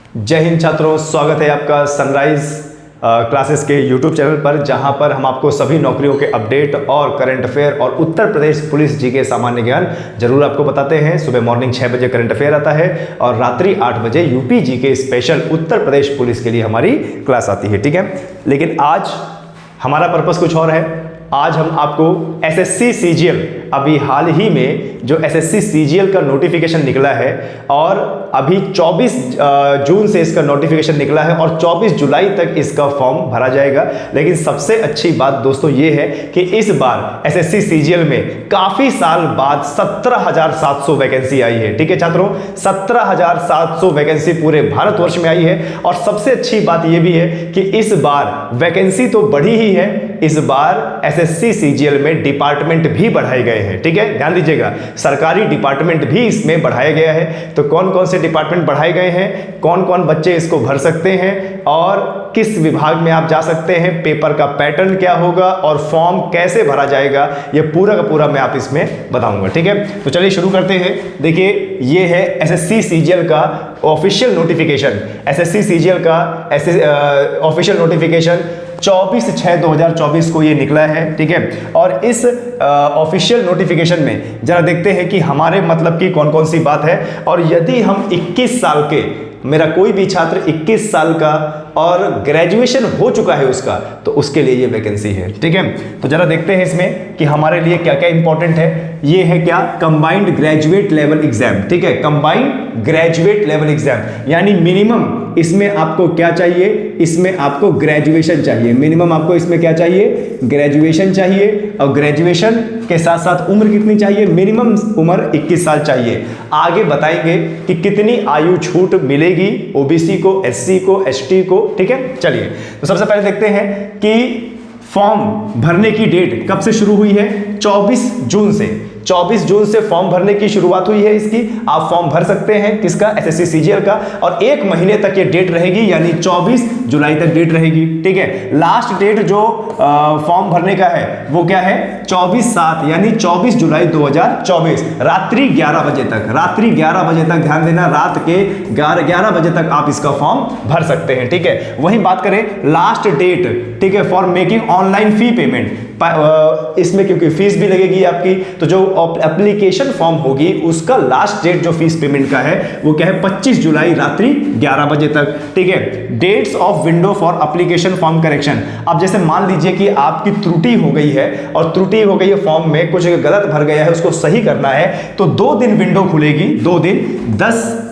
जय हिंद छात्रों, स्वागत है आपका सनराइज क्लासेस के यूट्यूब चैनल पर, जहां पर हम आपको सभी नौकरियों के अपडेट और करंट अफेयर और उत्तर प्रदेश पुलिस जी के सामान्य ज्ञान जरूर आपको बताते हैं। सुबह मॉर्निंग 6 बजे करंट अफेयर आता है और रात्रि 8 बजे यूपी जी के स्पेशल उत्तर प्रदेश पुलिस के लिए हमारी क्लास आती है। ठीक है, लेकिन आज हमारा पर्पस कुछ और है। आज हम आपको एसएससी सीजीएल, अभी हाल ही में जो एसएससी सीजीएल का नोटिफिकेशन निकला है और अभी 24 जून से इसका नोटिफिकेशन निकला है और 24 जुलाई तक इसका फॉर्म भरा जाएगा। लेकिन सबसे अच्छी बात दोस्तों ये है कि इस बार एसएससी सीजीएल में काफी साल बाद 17,700 वैकेंसी आई है। ठीक है छात्रों, 17,700 वैकेंसी पूरे भारतवर्ष में आई है। और सबसे अच्छी बात यह भी है कि इस बार वैकेंसी तो बढ़ी ही है, इस बार एसएससी सीजीएल में डिपार्टमेंट भी बढ़ाए गए हैं। ठीक है, ध्यान दीजिएगा, सरकारी डिपार्टमेंट भी इसमें बढ़ाया गया है। तो कौन कौन से डिपार्टमेंट बढ़ाए गए हैं, कौन कौन बच्चे इसको भर सकते हैं और किस विभाग में आप जा सकते हैं, पेपर का पैटर्न क्या होगा और फॉर्म कैसे भरा जाएगा, यह पूरा का पूरा मैं आप इसमें बताऊंगा। ठीक है, तो चलिए शुरू करते हैं। देखिए, ये है एसएससी सीजीएल का ऑफिशियल नोटिफिकेशन। एसएससी सीजीएल का ऑफिशियल नोटिफिकेशन 24/6/2024 को ये निकला है। ठीक है, और इस ऑफिशियल नोटिफिकेशन में जरा देखते हैं कि हमारे मतलब की कौन कौन सी बात है। और यदि हम 21 साल के, मेरा कोई भी छात्र 21 साल का और ग्रेजुएशन हो चुका है उसका, तो उसके लिए ये वैकेंसी है। ठीक है, तो जरा देखते हैं इसमें कि हमारे लिए क्या क्या इंपॉर्टेंट है। ये है क्या, कंबाइंड ग्रेजुएट लेवल एग्जाम। ठीक है, कंबाइंड ग्रेजुएट लेवल एग्जाम, यानी मिनिमम इसमें आपको क्या चाहिए, इसमें आपको ग्रेजुएशन चाहिए। मिनिमम आपको इसमें क्या चाहिए, ग्रेजुएशन चाहिए। और ग्रेजुएशन के साथ साथ उम्र कितनी चाहिए, मिनिमम उम्र 21 साल चाहिए। आगे बताएंगे कि कितनी आयु छूट मिलेगी ओबीसी को, एससी को, एसटी को। ठीक है, चलिए तो सबसे पहले देखते हैं कि फॉर्म भरने की डेट कब से शुरू हुई है। 24 जून से 24 जून से फॉर्म भरने की शुरुआत हुई है इसकी। आप फॉर्म भर सकते हैं किसका, एसएससी सीजीएल का, और 1 महीने तक ये डेट रहेगी, यानी 24 जुलाई तक डेट रहेगी। ठीक है, लास्ट डेट जो फॉर्म भरने का है वो क्या है, 24/7 यानी 24 जुलाई 2024 रात्रि 11 बजे तक। रात्रि 11 बजे तक, ध्यान देना, रात के 11 बजे तक आप इसका फॉर्म भर सकते हैं। ठीक है, वहीं बात करें लास्ट डेट, ठीक है, for making online fee payment, इसमें क्योंकि फीस भी लगेगी आपकी, तो जो एप्लीकेशन फॉर्म होगी उसका लास्ट डेट जो फीस पेमेंट का है वो क्या है, 25 जुलाई रात्रि 11 बजे तक। ठीक है, dates of window for application form correction. अब जैसे मान लीजिए कि आपकी त्रुटि हो गई है और त्रुटि हो गई है, फॉर्म में कुछ गलत भर गया है, उसको सही करना है, तो 2 दिन विंडो खुलेगी। 2 दिन, 10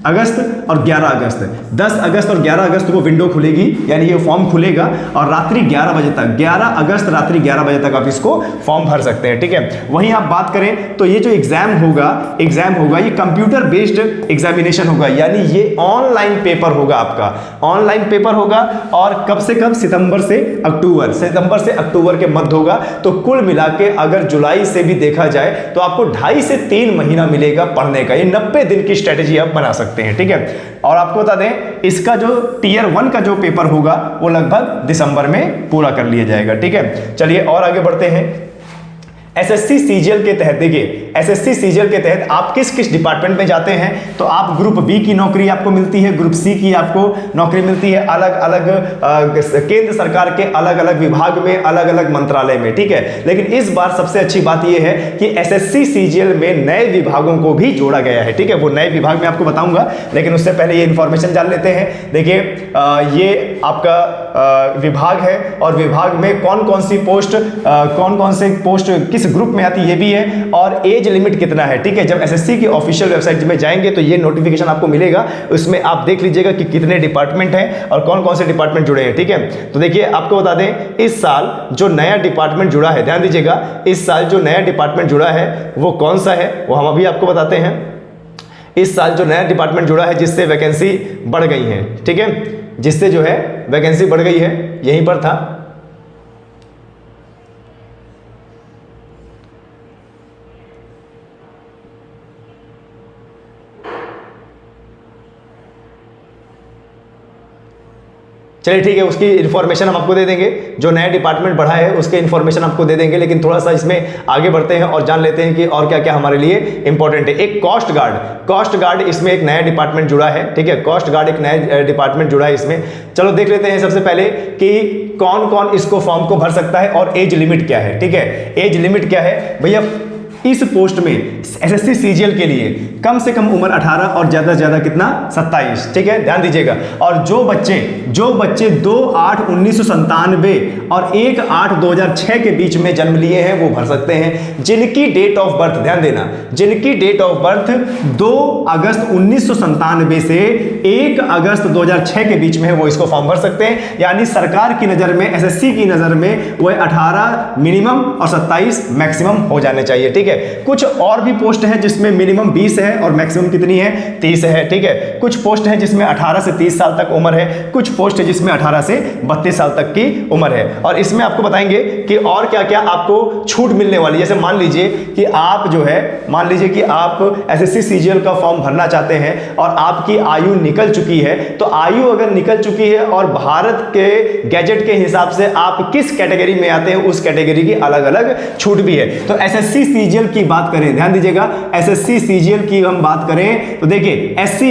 अगस्त और 11 अगस्त, 10 अगस्त और 11 अगस्त को विंडो खुलेगी, यानी ये फॉर्म खुलेगा और रात्रि 11 बजे तक, 11 अगस्त रात्रि 11 बजे तक आप इसको फॉर्म भर सकते हैं। ठीक है, वहीं आप बात करें तो ये जो एग्जाम होगा ये कंप्यूटर बेस्ड एग्जामिनेशन होगा, यानी ये ऑनलाइन पेपर होगा आपका, ऑनलाइन पेपर होगा। और कब से कब, सितंबर से अक्टूबर के मध्य होगा। तो कुल मिला के अगर जुलाई से भी देखा जाए तो आपको 2.5 से 3 महीना मिलेगा पढ़ने का। ये 90 दिन की स्ट्रेटेजी आप बना सकते हैं। ठीक है, और आपको बता दें इसका जो टियर 1 का जो पेपर होगा वो लगभग दिसंबर में पूरा कर लिया जाएगा। ठीक है, चलिए और आगे बढ़ते हैं। एसएससी सीजीएल के तहत, देखिए एसएससी सीजीएल के तहत आप किस किस डिपार्टमेंट में जाते हैं, तो आप ग्रुप बी की नौकरी आपको मिलती है, ग्रुप सी की आपको नौकरी मिलती है, अलग अलग केंद्र सरकार के अलग अलग विभाग में, अलग अलग मंत्रालय में। ठीक है, लेकिन इस बार सबसे अच्छी बात यह है कि एसएससी सीजीएल में नए विभागों को भी जोड़ा गया है। ठीक है, वो नए विभाग में आपको बताऊंगा, लेकिन उससे पहले ये इंफॉर्मेशन जान लेते हैं। देखिए ये आपका विभाग है और विभाग में कौन कौन सी पोस्ट, कौन कौन से पोस्ट किस ग्रुप में आती है ये भी है, और एज लिमिट कितना है। ठीक है, जब एसएससी की ऑफिशियल वेबसाइट में जाएंगे तो ये नोटिफिकेशन आपको मिलेगा, उसमें आप देख लीजिएगा कि कितने डिपार्टमेंट हैं और कौन कौन से डिपार्टमेंट जुड़े हैं। ठीक है, तो देखिए आपको बता दें इस साल जो नया डिपार्टमेंट जुड़ा है, ध्यान दीजिएगा, इस साल जो नया डिपार्टमेंट जुड़ा है वो कौन सा है वो हम अभी आपको बताते हैं। इस साल जो नया डिपार्टमेंट जुड़ा है जिससे वैकेंसी बढ़ गई है, ठीक है, जिससे जो है वैकेंसी बढ़ गई है, यहीं पर था, चलिए ठीक है, उसकी इन्फॉर्मेशन हम आपको दे देंगे, जो नया डिपार्टमेंट बढ़ा है उसके इन्फॉर्मेशन आपको दे देंगे। लेकिन थोड़ा सा इसमें आगे बढ़ते हैं और जान लेते हैं कि और क्या क्या हमारे लिए इंपॉर्टेंट है। एक कोस्ट गार्ड इसमें एक नया डिपार्टमेंट जुड़ा है, ठीक है, कोस्ट गार्ड एक नया डिपार्टमेंट जुड़ा है इसमें। चलो देख लेते हैं सबसे पहले कि कौन कौन इसको फॉर्म को भर सकता है और एज लिमिट क्या है, ठीक है। एज लिमिट क्या है भैया, इस पोस्ट में एसएससी सीजीएल के लिए कम से कम उम्र 18 और ज्यादा से ज्यादा कितना 27, ठीक है, ध्यान दीजिएगा। और जो बच्चे 2/8/1997 और 1/8/2006 के बीच में जन्म लिए हैं वो भर सकते हैं। जिनकी डेट ऑफ बर्थ, ध्यान देना, जिनकी डेट ऑफ बर्थ 2 अगस्त 1997 से 1 अगस्त 2006 के बीच में है वो इसको फॉर्म भर सकते हैं। यानी सरकार की नजर में, एसएससी की नजर में वो 18 मिनिमम और 27 मैक्सिमम हो जाने चाहिए, ठीक है। कुछ और भी पोस्ट है जिसमें मिनिमम 20 है और मैक्सिमम कितनी है 30 है, ठीक है। कुछ पोस्ट है जिसमें 18 से 30 साल तक उम्र है, कुछ पोस्ट है जिसमें 18 से 32 साल तक की उम्र है। और इसमें आपको बताएंगे कि और क्या क्या आपको छूट मिलने वाली है। जैसे मान लीजिए कि आप जो है, मान लीजिए कि आप एसएससी सीजीएल का फॉर्म भरना चाहते हैं और आपकी आयु निकल चुकी है, तो आयु अगर निकल चुकी है और भारत के गैजेट के हिसाब से आप किस कैटेगरी में आते हैं उस कैटेगरी की अलग अलग छूट भी है। तो एसएससी सीजीएल की बात करें, ध्यान दीजिएगा, एसएससी सीजीएल की हम बात करें तो देखिए एससी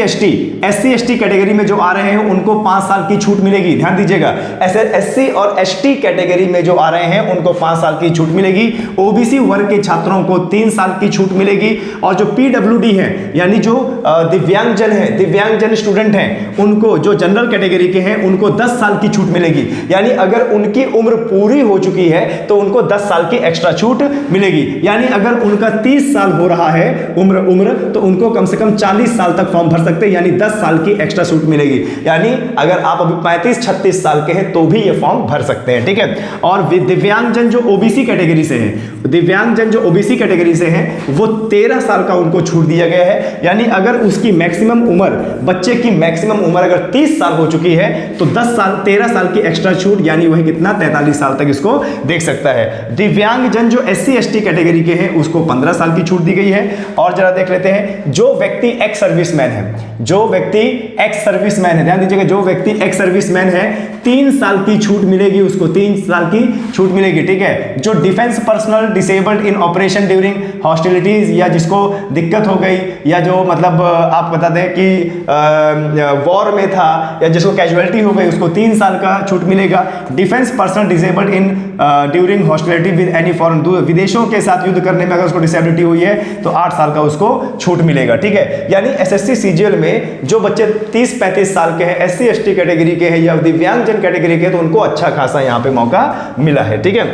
एसटी कैटेगरी में जो आ रहे हैं उनको 5 साल की छूट मिलेगी, ध्यान दीजिएगा। ऐसे एससी और एसटी कैटेगरी में जो आ रहे हैं उनको 5 साल की छूट मिलेगी। ओबीसी वर्ग के छात्रों को 3 साल की छूट मिलेगी। और जो पीडब्ल्यूडी है यानी जो दिव्यांगजन है, दिव्यांगजन स्टूडेंट हैं, उनको जो जनरल कैटेगरी के हैं उनको 10 साल की छूट मिलेगी। यानी अगर उनकी उम्र पूरी हो चुकी है तो उनको 10 साल की एक्स्ट्रा छूट मिलेगी। यानी अगर उनका 30 साल हो रहा है उम्र तो उनको कम से कम 40 साल तक फॉर्म भर सकते हैं, यानी 10 साल की एक्स्ट्रा छूट मिलेगी। यानी अगर आप अभी 35-36 साल के हैं तो भी ये फॉर्म भर सकते हैं, ठीक है। और दिव्यांगजन जो ओबीसी कैटेगरी से हैं, दिव्यांगजन जो ओबीसी कैटेगरी से हैं वो 13 साल का उनको छूट दिया गया है। यानी अगर उसकी मैक्सिमम उम्र, बच्चे की मैक्सिमम उम्र अगर 30 साल हो चुकी है तो 13 साल की एक्स्ट्रा छूट, यानी वह कितना 43 साल तक इसको देख सकता है। दिव्यांगजन जो एससी एसटी कैटेगरी के हैं उसको 15 साल की छूट दी गई है। और जरा देख लेते हैं, जो व्यक्ति एक्स सर्विसमैन है, जो व्यक्ति एक्स सर्विसमैन है, ध्यान दीजिएगा, जो व्यक्ति एक्स सर्विसमैन है 3 साल की छूट मिलेगी, उसको 3 साल की छूट मिलेगी, ठीक है। जो डिफेंस पर्सनल डिसेबल्ड इन ऑपरेशन ड्यूरिंग हॉस्टिलिटीज, या जिसको दिक्कत हो गई या जो मतलब आप बता दें कि वॉर में था या जिसको कैजुअलिटी हो गई उसको 3 साल का छूट मिलेगा। Defence personnel disabled in during hostility with any foreign, विदेशों के साथ युद्ध करने में अगर उसको डिसेबिलिटी हुई है तो 8 साल का उसको छूट मिलेगा, ठीक है। यानी एसएससी सीजीएल में जो बच्चे 30-35 साल के हैं, एससी एसटी कैटेगरी के हैं या दिव्यांगजन कैटेगरी के हैं, तो उनको अच्छा खासा यहाँ पे मौका मिला है, ठीक है।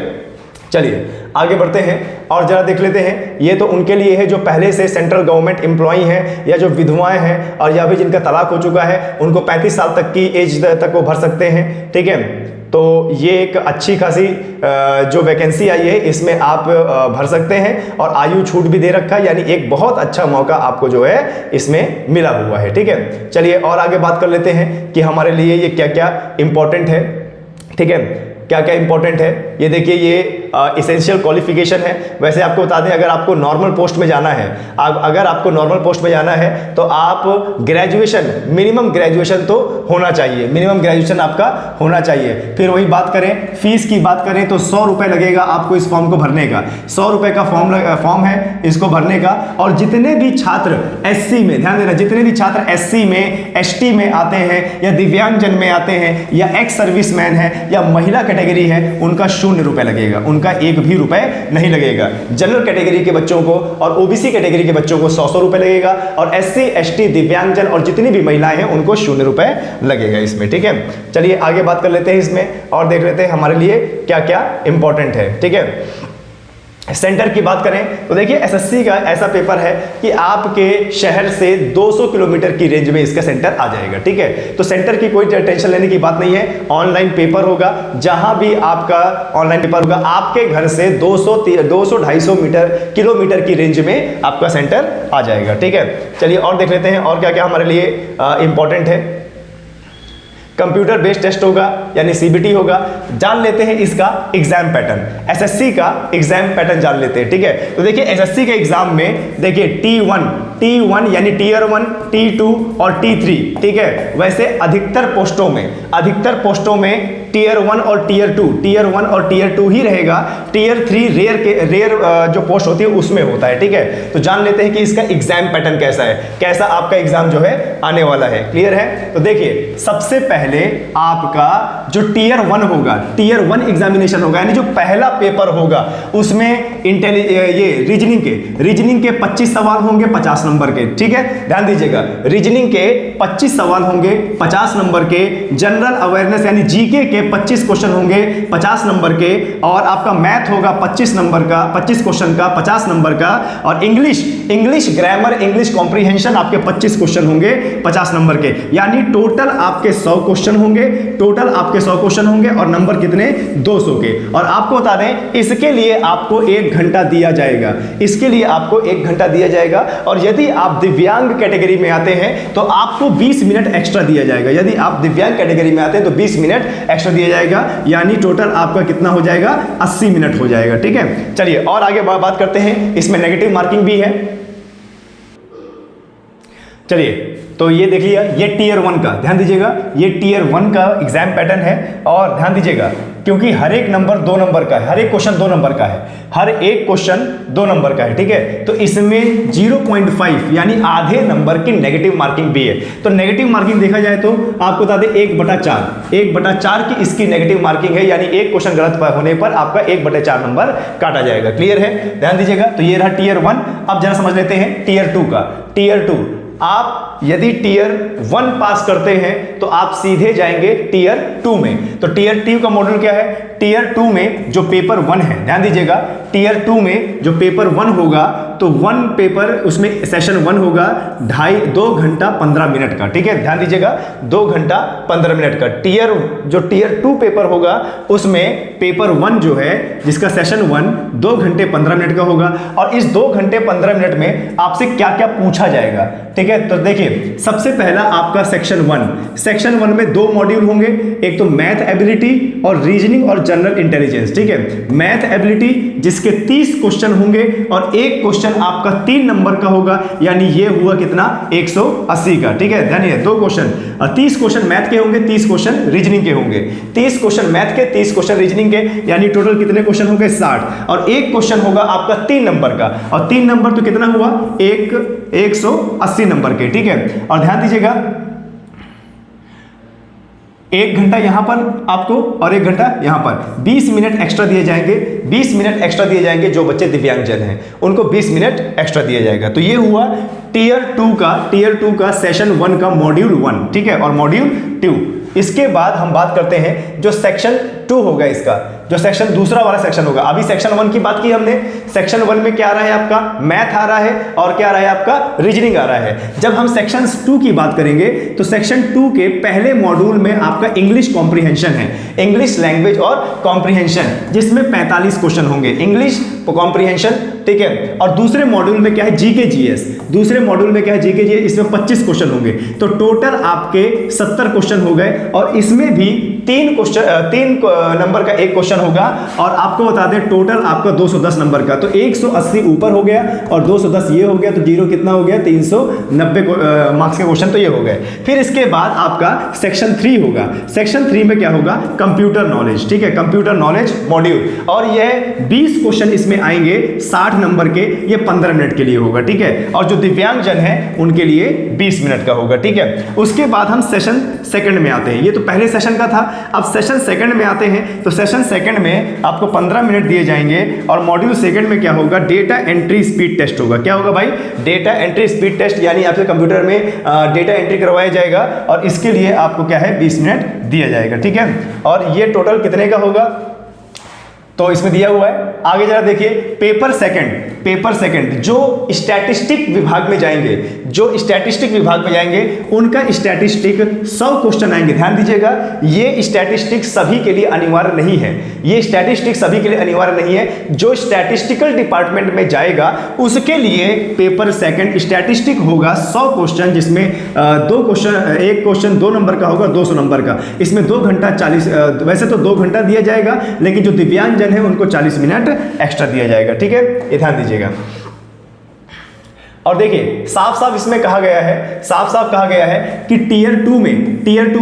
चलिए आगे बढ़ते हैं और जरा देख लेते हैं, ये तो उनके लिए है जो पहले से सेंट्रल गवर्नमेंट एम्प्लॉई हैं या जो विधवाएं हैं और या भी जिनका तलाक हो चुका है, उनको 35 साल तक की एज तक वो भर सकते हैं, ठीक है। तो ये एक अच्छी खासी जो वैकेंसी आई है इसमें आप भर सकते हैं और आयु छूट भी दे रखा है, यानी एक बहुत अच्छा मौका आपको जो है इसमें मिला हुआ है, ठीक है। चलिए और आगे बात कर लेते हैं कि हमारे लिए ये क्या क्या इंपॉर्टेंट है, ठीक है, क्या क्या इंपॉर्टेंट है। ये देखिए, ये इसेंशियल क्वालिफिकेशन है। वैसे आपको बता दें, अगर आपको नॉर्मल पोस्ट में जाना है, अगर आपको नॉर्मल पोस्ट में जाना है तो आप ग्रेजुएशन, मिनिमम ग्रेजुएशन तो होना चाहिए, मिनिमम ग्रेजुएशन आपका होना चाहिए। फिर वही बात करें, फीस की बात करें तो 100 रुपये लगेगा आपको इस फॉर्म को भरने का, 100 रुपये का फॉर्म है इसको भरने का। और जितने भी छात्र एससी में, ध्यान देना, जितने भी छात्र एससी में, एसटी में आते हैं या दिव्यांगजन में आते हैं या एक्स सर्विसमैन है या महिला कैटेगरी है, उनका 0 रुपये लगेगा, उनका 1 भी रुपए नहीं लगेगा। जनरल कैटेगरी के बच्चों को और ओबीसी कैटेगरी के बच्चों को 100 रुपए लगेगा और एससी एसटी दिव्यांगजन और जितनी भी महिलाएं हैं उनको 0 रुपए लगेगा इसमें, ठीक है। चलिए आगे बात कर लेते हैं इसमें और देख लेते हैं हमारे लिए क्या क्या इंपॉर्टेंट है, ठीक है। सेंटर की बात करें तो देखिए, एसएससी का ऐसा पेपर है कि आपके शहर से 200 किलोमीटर की रेंज में इसका सेंटर आ जाएगा, ठीक है। तो सेंटर की कोई टेंशन लेने की बात नहीं है, ऑनलाइन पेपर होगा। जहां भी आपका ऑनलाइन पेपर होगा आपके घर से 200-250 किलोमीटर की रेंज में आपका सेंटर आ जाएगा, ठीक है। चलिए और देख लेते हैं और क्या क्या हमारे लिए इंपॉर्टेंट है। कंप्यूटर बेस्ड टेस्ट होगा यानी सीबीटी होगा। जान लेते हैं इसका एग्जाम पैटर्न, एसएससी का एग्जाम पैटर्न जान लेते हैं, ठीक है। तो देखिए एसएससी के एग्जाम में देखिए T1 यानी टीयर 1, T2 और T3, ठीक है। वैसे अधिकतर पोस्टों में टीयर 1 और टीयर 2 ही रहेगा। टीयर 3 रेयर जो पोस्ट होती है उसमें होता है, ठीक है। तो जान लेते हैं कि इसका एग्जाम पैटर्न कैसा है, कैसा आपका एग्जाम जो है आने वाला है। क्लियर है? तो देखिए सबसे पहले आपका जो टीयर 1 होगा, टीयर 1 एग्जामिनेशन होगा, यानी जो पहला पेपर होगा उसमें रीजनिंग के 25 सवाल होंगे 50 नंबर के, ठीक है। ध्यान दीजिएगा, रीजनिंग के 25 सवाल होंगे 50 नंबर के, जनरल अवेयरनेस यानी जीके के 25 क्वेश्चन होंगे 50 नंबर के, और आपका मैथ होगा 25 नंबर का, 25 क्वेश्चन का 50 नंबर का, और इंग्लिश ग्रामर, इंग्लिश कॉम्प्रिहेंशन आपके 25 क्वेश्चन होंगे 50 नंबर के, यानी टोटल आपके 100 क्वेश्चन होंगे और नंबर कितने 200 के। और आपको बता दें इसके लिए आपको 1 घंटा दिया जाएगा, और यदि आप दिव्यांग कैटेगरी में आते हैं तो आपको 20 मिनट एक्स्ट्रा दिया जाएगा। यदि आप दिव्यांग कैटेगरी में आते हैं तो 20 मिनट एक्स्ट्रा दिया जाएगा, यानी टोटल आपका कितना हो जाएगा 80 मिनट हो जाएगा, ठीक है। चलिए और आगे बात करते हैं, इसमें नेगेटिव मार्किंग भी है। चलिए तो ये देख लिया, ये टीयर 1 का, ध्यान दीजिएगा ये टीयर 1 का एग्जाम पैटर्न है। और ध्यान दीजिएगा क्योंकि हर एक नंबर 2 नंबर का है, हर एक क्वेश्चन 2 नंबर का है, ठीक है। तो इसमें 0.5 यानी आधे नंबर की नेगेटिव मार्किंग भी है। तो नेगेटिव मार्किंग देखा जाए तो आपको बता दें 1/4 की इसकी नेगेटिव मार्किंग है, यानी एक क्वेश्चन गलत होने पर आपका 1/4 नंबर काटा जाएगा। क्लियर है? ध्यान दीजिएगा। तो ये रहा टीयर 1। अब जरा समझ लेते हैं टीयर 2 का। टीयर 2 आप यदि टीयर 1 पास करते हैं तो आप सीधे जाएंगे टीयर 2 में। तो टीयर 2 का मॉड्यूल क्या है? टीयर 2 में जो पेपर 1 है, ध्यान दीजिएगा, टीयर 2 में जो पेपर 1 होगा तो 1 पेपर उसमें सेशन 1 होगा 2 घंटा 15 मिनट का, ठीक है। ध्यान दीजिएगा 2 घंटा 15 मिनट का। टीयर 2 पेपर होगा उसमें पेपर 1 जो है जिसका सेशन 1 2 घंटे 15 मिनट का होगा, और इस 2 घंटे 15 मिनट में आपसे क्या क्या पूछा जाएगा, ठीक है। तो देखिए सबसे पहला आपका सेक्शन 1 में 2 मॉड्यूल होंगे, एक तो मैथ एबिलिटी और रीजनिंग और जनरल इंटेलिजेंस, ठीक है। मैथ एबिलिटी जिसके 30 क्वेश्चन होंगे और एक क्वेश्चन आपका 3 नंबर का होगा, यानी ये हुआ कितना 180 का, ठीक है। ध्यान दीजिए 2 क्वेश्चन, 30 क्वेश्चन मैथ के होंगे, 30 क्वेश्चन रीजनिंग के होंगे, 30 क्वेश्चन मैथ के 30 क्वेश्चन रीजनिंग के, यानी टोटल कितने क्वेश्चन होंगे 60, और एक क्वेश्चन होगा आपका 3 नंबर का, और 3 नंबर तो कितना हुआ 180 नंबर के, ठीक है। और ध्यान दीजिएगा 1 घंटा यहां पर आपको और 1 घंटा यहां पर, 20 मिनट एक्स्ट्रा दिए जाएंगे। 20 मिनट एक्स्ट्रा दिए जाएंगे जो बच्चे दिव्यांगजन हैं उनको 20 मिनट एक्स्ट्रा दिया जाएगा। तो ये हुआ टीयर 2 का सेशन 1 का मॉड्यूल 1, ठीक है, और मॉड्यूल 2। इसके बाद हम बात करते हैं जो सेक्शन 2 होगा, इसका जो सेक्शन दूसरा वाला सेक्शन होगा। अभी सेक्शन 1 की बात की हमने, सेक्शन 1 में क्या आ रहा है आपका मैथ आ रहा है और क्या आ रहा है आपका रीजनिंग आ रहा है। जब हम सेक्शन 2 की बात करेंगे तो सेक्शन 2 के पहले मॉड्यूल में आपका इंग्लिश कॉम्प्रिहेंशन है, इंग्लिश लैंग्वेज और कॉम्प्रिहेंशन, जिसमें 45 क्वेश्चन होंगे इंग्लिश कॉम्प्रिहेंशन, ठीक है। और दूसरे मॉड्यूल में क्या है जीके जीएस, इसमें 25 क्वेश्चन होंगे। तो टोटल आपके 70 क्वेश्चन हो गए, और इसमें भी 3 नंबर का एक क्वेश्चन होगा, और आपको बता दें टोटल आपका 210 नंबर का। तो 180 ऊपर हो गया और 210 ये हो गया, तो जीरो कितना हो गया 390 मार्क्स के क्वेश्चन तो ये हो गए। फिर इसके बाद आपका सेक्शन 3 होगा। सेक्शन 3 में क्या होगा कंप्यूटर नॉलेज, ठीक है, कंप्यूटर नॉलेज मॉड्यूल, और यह 20 क्वेश्चन इसमें आएंगे 60 नंबर के, ये 15 मिनट के लिए होगा, ठीक है। और जो दिव्यांगजन है उनके लिए 20 मिनट का होगा, ठीक है। उसके बाद हम सेशन 2 में आते हैं, ये तो पहले सेशन का था। अब सेशन 2 में आते हैं, तो सेशन 2 में आपको 15 मिनट दिए जाएंगे, और मॉड्यूल 2 में क्या होगा डेटा एंट्री स्पीड टेस्ट होगा। क्या होगा भाई डेटा एंट्री स्पीड टेस्ट, यानी आपके कंप्यूटर में डेटा एंट्री करवाया जाएगा, और इसके लिए आपको क्या है 20 मिनट दिया जाएगा, ठीक है। और ये टोटल कितने का होगा तो इसमें दिया हुआ है। आगे जरा देखिए पेपर पेपर सेकंड जो स्टैटिस्टिक विभाग में जाएंगे, जो स्टैटिस्टिक विभाग में जाएंगे उनका स्टैटिस्टिक 100 क्वेश्चन आएंगे। ध्यान दीजिएगा, ये स्टैटिस्टिक सभी के लिए अनिवार्य नहीं है, ये स्टैटिस्टिक सभी के लिए अनिवार्य नहीं है। जो स्टैटिस्टिकल डिपार्टमेंट में जाएगा उसके लिए पेपर सेकंड स्टैटिस्टिक होगा 100 क्वेश्चन, जिसमें दो क्वेश्चन, एक क्वेश्चन 2 नंबर का होगा, 200 नंबर का। इसमें 2 घंटा 40, वैसे तो 2 घंटा दिया जाएगा, लेकिन जो दिव्यांगजन है उनको 40 मिनट एक्स्ट्रा दिया जाएगा। ठीक है, ये ध्यान दीजिएगा। और देखिए साफ साफ इसमें कहा गया है, साफ साफ कहा गया है कि टीयर 2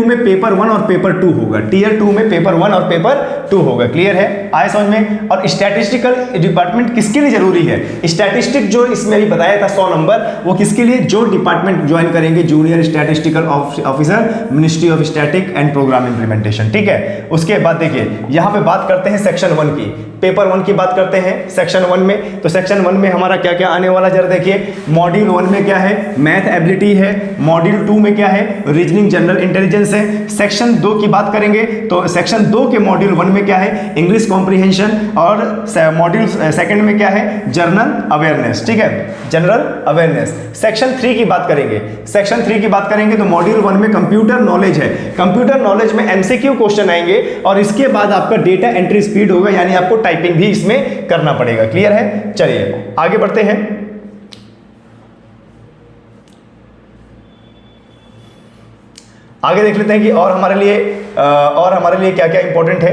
में पेपर 1 और पेपर 2 होगा। टीयर 2 में पेपर 1 और पेपर 2 होगा। क्लियर है, आए समझ में। और स्टैटिस्टिकल डिपार्टमेंट किसके लिए जरूरी है? स्टैटिस्टिक जो इसमें भी बताया था 100 नंबर, वो किसके लिए? जो डिपार्टमेंट ज्वाइन करेंगे, junior statistical officer, ministry of static and program implementation. ठीक है, उसके बाद देखिए यहां पे बात करते हैं सेक्शन 1 की, पेपर 1 की बात करते हैं सेक्शन 1 में। तो सेक्शन 1 में हमारा क्या क्या आने वाला, जरा देखिए। मॉड्यूल 1 में क्या है? मैथ एबिलिटी है। मॉड्यूल 2 में क्या है? रीजनिंग जनरल इंटेलिजेंस है। सेक्शन 2 की बात करेंगे तो सेक्शन 2 के मॉड्यूल 1 में क्या है? English comprehension. और मॉड्यूल 2 में क्या है? General awareness. ठीक है, जनरल अवेयरनेस। सेक्शन 3 की बात करेंगे, सेक्शन 3 की बात करेंगे तो मॉड्यूल 1 में कंप्यूटर नॉलेज है। कंप्यूटर नॉलेज में एमसीक्यू क्वेश्चन आएंगे और इसके बाद आपका डेटा एंट्री स्पीड होगा, यानी आपको टाइपिंग भी इसमें करना पड़ेगा। क्लियर है, चलिए आगे बढ़ते हैं। आगे देख लेते हैं कि और हमारे लिए क्या क्या इंपॉर्टेंट है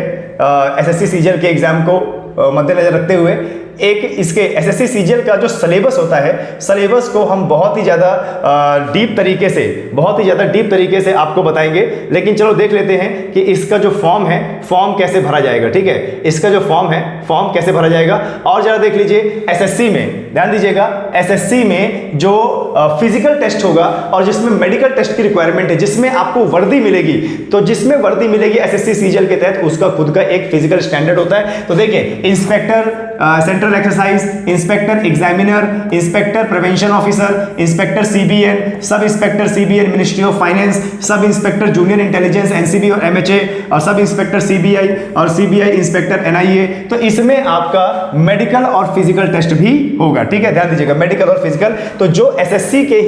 एसएससी सीजीएल के एग्जाम को मद्देनजर रखते हुए। एक इसके एसएससी सीजीएल का जो सिलेबस होता है, सिलेबस को हम बहुत ही ज़्यादा डीप तरीके से आपको बताएंगे। लेकिन चलो देख लेते हैं कि इसका जो फॉर्म है, फॉर्म कैसे भरा जाएगा। ठीक है, इसका जो फॉर्म है, फॉर्म कैसे भरा जाएगा। और जरा देख लीजिए एसएससी में, ध्यान दीजिएगा, एसएससी में जो फिजिकल टेस्ट होगा और जिसमें मेडिकल टेस्ट की रिक्वायरमेंट है, जिसमें आपको वर्दी मिलेगी, तो जिसमें वर्दी मिलेगी एसएससी सीजीएल के तहत, उसका खुद का एक फिजिकल स्टैंडर्ड होता है। तो देखिए inspector central exercise, inspector examiner, inspector prevention officer, inspector CBN, sub inspector CBN ministry of finance, sub inspector junior intelligence NCB और एमएचए, और सब इंस्पेक्टर सीबीआई और सीबीआई इंस्पेक्टर एनआईए। तो इसमें आपका मेडिकल और फिजिकल टेस्ट भी होगा। ठीक है, ध्यान दीजिएगा, मेडिकल और फिजिकल। तो जो एसएससी के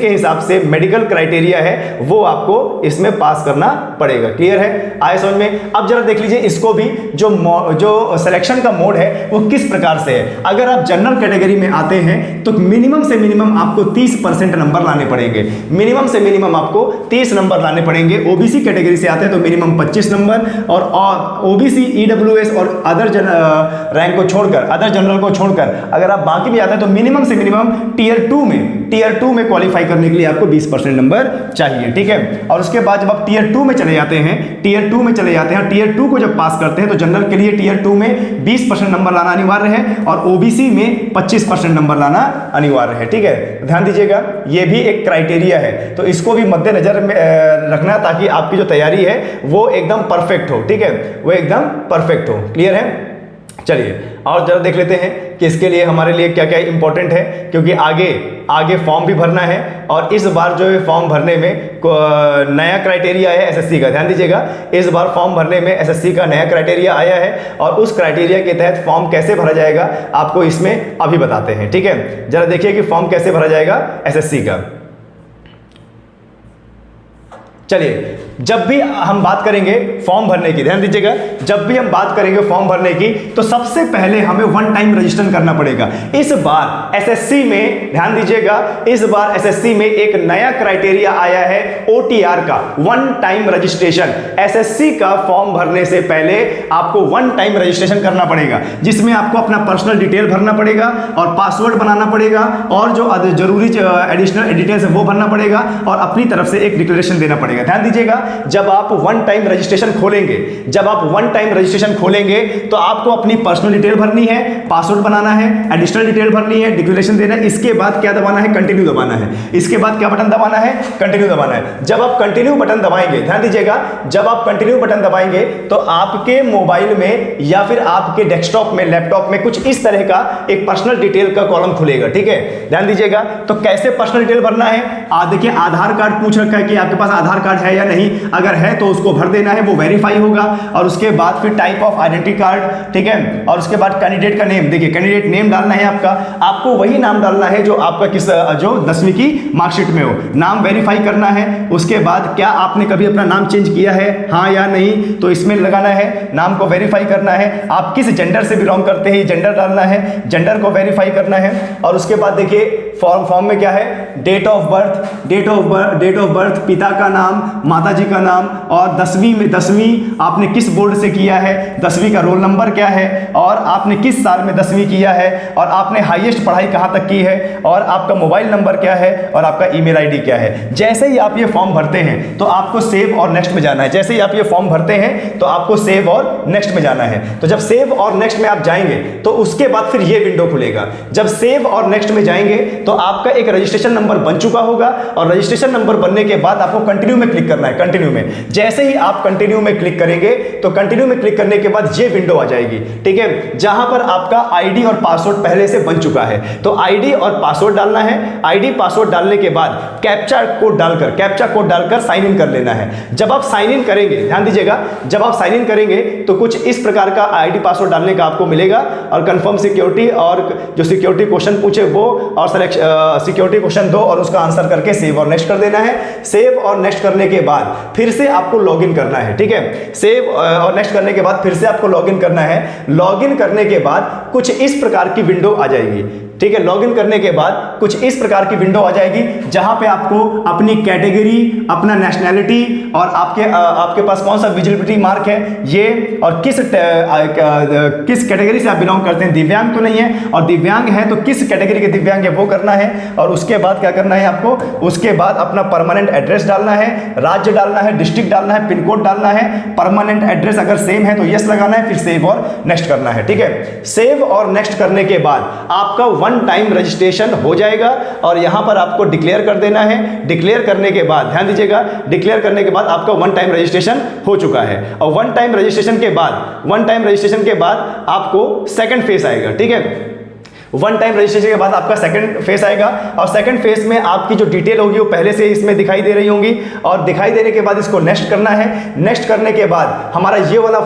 हिसाब से मेडिकल क्राइटेरिया है वो आपको इसमें पास करना पड़ेगा। क्लियर है, आए समझ में। अब जरा देख लीजिए इसको भी, जो सिलेक्शन का मोड है वो किस प्रकार से है। अगर आप जनरल कैटेगरी में आते हैं तो मिनिमम से मिनिमम आपको 30% नंबर लाने पड़ेंगे, मिनिमम से मिनिमम आपको 30 नंबर लाने पड़ेंगे। ओबीसी कैटेगरी से आते हैं तो मिनिमम 25 नंबर, और ओबीसी, ईडब्ल्यूएस और अदर रैंक को छोड़कर, अदर जनरल को छोड़कर अगर आप बाकी भी आते हैं तो मिनिमम से मिनिमम टीयर 2 में क्वालिफाई करने के लिए आपको 20% नंबर चाहिए। ठीक है, और उसके बाद जब आप टीयर 2 में चले जाते हैं, टीयर 2 को जब पास करते हैं तो जनरल के लिए टीयर 2 में 20% नंबर लाना अनिवार्य है और ओबीसी में 25% नंबर लाना अनिवार्य है। ठीक है, ध्यान दीजिएगा, ये भी एक क्राइटेरिया है, तो इसको भी मद्देनजर में रखना ताकि आपकी जो तैयारी है वो एकदम परफेक्ट हो। ठीक है, वो एकदम परफेक्ट हो। क्लियर है, चलिए और जरा देख लेते हैं कि इसके लिए हमारे लिए क्या क्या इंपॉर्टेंट है, क्योंकि आगे फॉर्म भी भरना है और इस बार जो है फॉर्म भरने में नया क्राइटेरिया है एसएससी का। ध्यान दीजिएगा, इस बार फॉर्म भरने में एसएससी का नया क्राइटेरिया आया है और उस क्राइटेरिया के तहत फॉर्म कैसे भरा जाएगा आपको इसमें अभी बताते हैं। ठीक है, जरा देखिए कि फॉर्म कैसे भरा जाएगा एसएससी का। चलिए, जब भी हम बात करेंगे फॉर्म भरने की, ध्यान दीजिएगा, जब भी हम बात करेंगे फॉर्म भरने की तो सबसे पहले हमें 1 टाइम रजिस्टर करना पड़ेगा। इस बार एसएससी में, ध्यान दीजिएगा, इस बार एसएससी में एक नया क्राइटेरिया आया है ओटीआर का, 1 टाइम रजिस्ट्रेशन। एसएससी का फॉर्म भरने से पहले आपको 1 टाइम रजिस्ट्रेशन करना पड़ेगा, जिसमें आपको अपना पर्सनल डिटेल भरना पड़ेगा और पासवर्ड बनाना पड़ेगा और जो जरूरी एडिशनल डिटेल्स है वो भरना पड़ेगा और अपनी तरफ से एक डिक्लेरेशन देना पड़ेगा। ध्यान दीजिएगा, जब आप 1 टाइम रजिस्ट्रेशन खोलेंगे, तो आपको अपनी पर्सनल डिटेल भरनी है, पासवर्ड बनाना है, एडिशनल डिटेल भरनी है, डिक्लेरेशन देना है। इसके बाद क्या दबाना है? कंटिन्यू दबाना है। इसके बाद क्या बटन दबाना है? कंटिन्यू दबाना है। जब आप कंटिन्यू बटन दबाएंगे, ध्यान दीजिएगा, जब आप कंटिन्यू बटन दबाएंगे तो आपके मोबाइल में या फिर आपके डेस्कटॉप में, लैपटॉप में कुछ इस तरह का एक पर्सनल डिटेल का कॉलम खुलेगा। ठीक है, ध्यान दीजिएगा। तो कैसे पर्सनल डिटेल भरना है? देखिए, आधार कार्ड पूछ रखा है कि आपके पास आधार कार्ड कार्ड है या नहीं, अगर है तो उसको भर देना है, वो वेरीफाई होगा। और उसके बाद फिर टाइप ऑफ आइडेंटिटी कार्ड, ठीक है। और उसके बाद कैंडिडेट का नेम, देखिए कैंडिडेट नेम डालना है आपका, आपको वही नाम डालना है जो आपका जो 10वीं की मार्कशीट में हो, नाम वेरीफाई करना है। उसके बाद क्या आपने कभी अपना नाम चेंज किया है, हाँ या नहीं, तो इसमें लगाना है, नाम को वेरीफाई करना है। आप किस जेंडर से बिलोंग करते हैं, जेंडर डालना है, जेंडर को वेरीफाई करना है। और उसके बाद देखिए फॉर्म में क्या है, डेट ऑफ बर्थ, पिता का नाम, माता जी का नाम, और 10वीं आपने किस बोर्ड से किया है, 10वीं का रोल नंबर क्या है, और आपने किस साल में 10वीं किया है, और आपने हाईएस्ट पढ़ाई कहाँ तक की है, और आपका मोबाइल नंबर क्या है, और आपका ईमेल आईडी क्या है। जैसे ही आप ये फॉर्म भरते हैं तो आपको सेव और नेक्स्ट में जाना है। जैसे ही आप ये फॉर्म भरते हैं तो आपको सेव और नेक्स्ट में जाना है। तो जब सेव और नेक्स्ट में आप जाएंगे तो उसके बाद फिर ये विंडो खुलेगा। जब सेव और नेक्स्ट में जाएंगे तो आपका एक रजिस्ट्रेशन नंबर बन चुका होगा, और रजिस्ट्रेशन नंबर बनने के बाद आपको कंटिन्यू में क्लिक करना है। कंटिन्यू में जैसे ही आप कंटिन्यू में क्लिक करेंगे तो कंटिन्यू में क्लिक करने के बाद ये विंडो आ जाएगी, ठीक है, जहां पर आपका आईडी और पासवर्ड पहले से बन चुका है। तो आईडी और पासवर्ड डालना है। आईडी पासवर्ड डालने के बाद कैप्चा कोड डालकर साइन इन कर लेना है। जब आप साइन इन करेंगे, ध्यान दीजिएगा, जब आप साइन इन करेंगे तो कुछ इस प्रकार का आईडी पासवर्ड डालने का आपको मिलेगा, और कंफर्म सिक्योरिटी, और जो सिक्योरिटी क्वेश्चन पूछे वो, और सिक्योरिटी क्वेश्चन दो और उसका आंसर करके सेव और नेक्स्ट कर देना है। सेव और नेक्स्ट करने के बाद फिर से आपको लॉगिन करना है, ठीक है। सेव और नेक्स्ट करने के बाद फिर से आपको लॉगिन करना है। लॉगिन करने के बाद कुछ इस प्रकार की विंडो आ जाएगी, ठीक है। लॉगिन करने के बाद कुछ इस प्रकार की विंडो आ जाएगी जहां पे आपको अपनी कैटेगरी, अपना नेशनैलिटी, और आपके पास कौन सा विजिबिलिटी मार्क है ये, और किस कैटेगरी से आप बिलोंग करते हैं, दिव्यांग तो नहीं है, और दिव्यांग है तो किस कैटेगरी के दिव्यांग है वो करना है। और उसके बाद क्या करना है आपको, उसके बाद अपना परमानेंट एड्रेस डालना है, राज्य डालना है, डिस्ट्रिक्ट डालना है, पिन कोड डालना है। परमानेंट एड्रेस अगर सेम है तो यस लगाना है, फिर सेव और नेक्स्ट करना है, ठीक है। सेव और नेक्स्ट करने के बाद आपका वन टाइम रजिस्ट्रेशन हो जाएगा, और यहां पर आपको डिक्लेयर कर देना है। डिक्लेयर करने के बाद, ध्यान दीजिएगा, डिक्लेयर करने के बाद आपका वन टाइम रजिस्ट्रेशन हो चुका है। और वन टाइम रजिस्ट्रेशन के बाद आपको सेकंड फेज आएगा, ठीक है। वन टाइम रजिस्ट्रेशन के बाद आपका सेकंड फेस आएगा, और सेकंड फेस में आपकी जो डिटेल होगी वो पहले से इसमें दिखाई दे रही होंगी, और दिखाई देने के बाद इसको नेक्स्ट करना है। नेक्स्ट करने के बाद हमारा ये वाला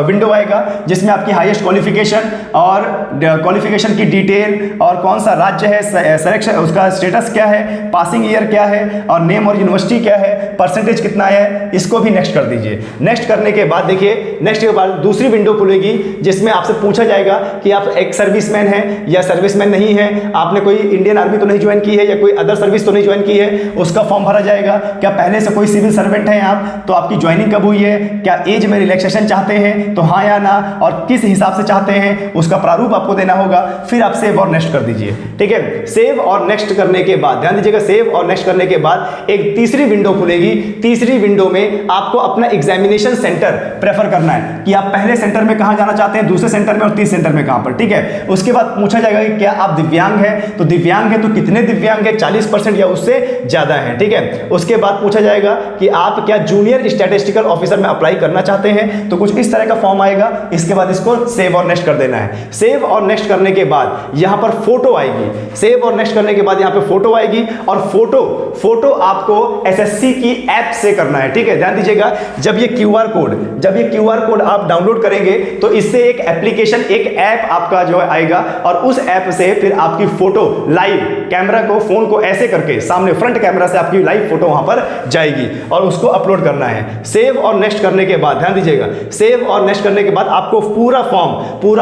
विंडो आएगा जिसमें आपकी हाईएस्ट क्वालिफिकेशन, और क्वालिफिकेशन की डिटेल, और कौन सा राज्य है, सिलेक्शन उसका स्टेटस क्या है, पासिंग ईयर क्या है, और नेम और यूनिवर्सिटी क्या है, परसेंटेज कितना है, इसको भी नेक्स्ट कर दीजिए। नेक्स्ट करने के बाद देखिए, नेक्स्ट के बाद दूसरी विंडो खुलेगी जिसमें आपसे पूछा जाएगा कि आप एक सर्विस है या सर्विसमैन नहीं है, आपने कोई इंडियन आर्मी तो नहीं ज्वाइन की है, या कोई अदर सर्विस तो नहीं ज्वाइन की है, उसका फॉर्म भरा जाएगा। क्या पहले से कोई सिविल सर्वेंट है आप, तो आपकी ज्वाइनिंग कब हुई है, क्या एज में रिलैक्सेशन चाहते हैं, तो हाँ या ना, और किस हिसाब से चाहते हैं उसका प्रारूप आपको देना होगा। फिर आप सेव और नेक्स्ट कर दीजिए, ठीक है। सेव और नेक्स्ट करने के बाद, ध्यान दीजिएगा, सेव और नेक्स्ट करने के बाद एक तीसरी विंडो खुलेगी। तीसरी विंडो में आपको अपना एग्जामिनेशन सेंटर प्रेफर करना है कि आप पहले सेंटर में कहां जाना चाहते हैं, दूसरे सेंटर में, और तीसरे सेंटर में कहां पर, ठीक है। उसके बाद पूछा जाएगा कि क्या आप दिव्यांग हैं, तो दिव्यांग है तो कितने दिव्यांग है, 40% या उससे ज्यादा है, ठीक है। उसके बाद पूछा जाएगा कि आप क्या जूनियर स्टैटिस्टिकल ऑफिसर में अप्लाई करना चाहते हैं, तो कुछ इस तरह का फॉर्म आएगा। इसके बाद इसको सेव और नेक्स्ट कर देना है। सेव और नेक्स्ट करने के बाद यहां पर फोटो आएगी। सेव और नेक्स्ट करने के बाद यहां पे फोटो आएगी, और फोटो आपको एसएससी की ऐप से करना है, ठीक है। ध्यान दीजिएगा, जब ये क्यूआर कोड आप डाउनलोड करेंगे तो इससे एक एप्लीकेशन, एक ऐप आपका जो आएगा, और उस ऐप से फिर आपकी फोटो लाइव, कैमरा को, फोन को ऐसे करके सामने फ्रंट कैमरा से आपकी लाइव फोटो वहां पर जाएगी, और उसको अपलोड करना है। सेव और नेक्स्ट करने के बाद, ध्यान दीजिएगा, सेव और नेक्स्ट करने के बाद आपको पूरा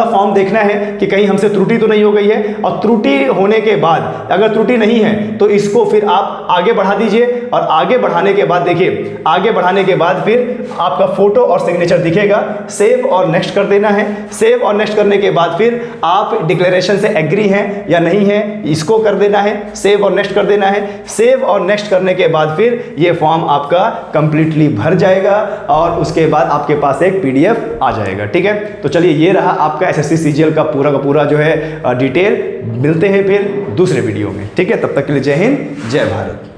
फॉर्म देखना है कि कहीं हमसे त्रुटि तो नहीं हो गई है, और त्रुटि होने के बाद, अगर त्रुटि नहीं है तो इसको फिर आप आगे बढ़ा दीजिए, और आगे बढ़ाने के बाद देखिए, आगे बढ़ाने के बाद फिर आपका फोटो और सिग्नेचर दिखेगा। सेव और नेक्स्ट कर देना है। सेव और नेक्स्ट करने के बाद फिर आप डिक्लेरेशन से एग्री हैं या नहीं है, इसको कर देना है। सेव और नेक्स्ट कर देना है। सेव और नेक्स्ट करने के बाद फिर ये फॉर्म आपका कंप्लीटली भर जाएगा, और उसके बाद आपके पास एक पीडीएफ आ जाएगा, ठीक है। तो चलिए, ये रहा आपका एसएससी सीजीएल का पूरा जो है डिटेल। मिलते हैं फिर दूसरे वीडियो में, ठीक है। तब तक के लिए जय हिंद, जय भारत।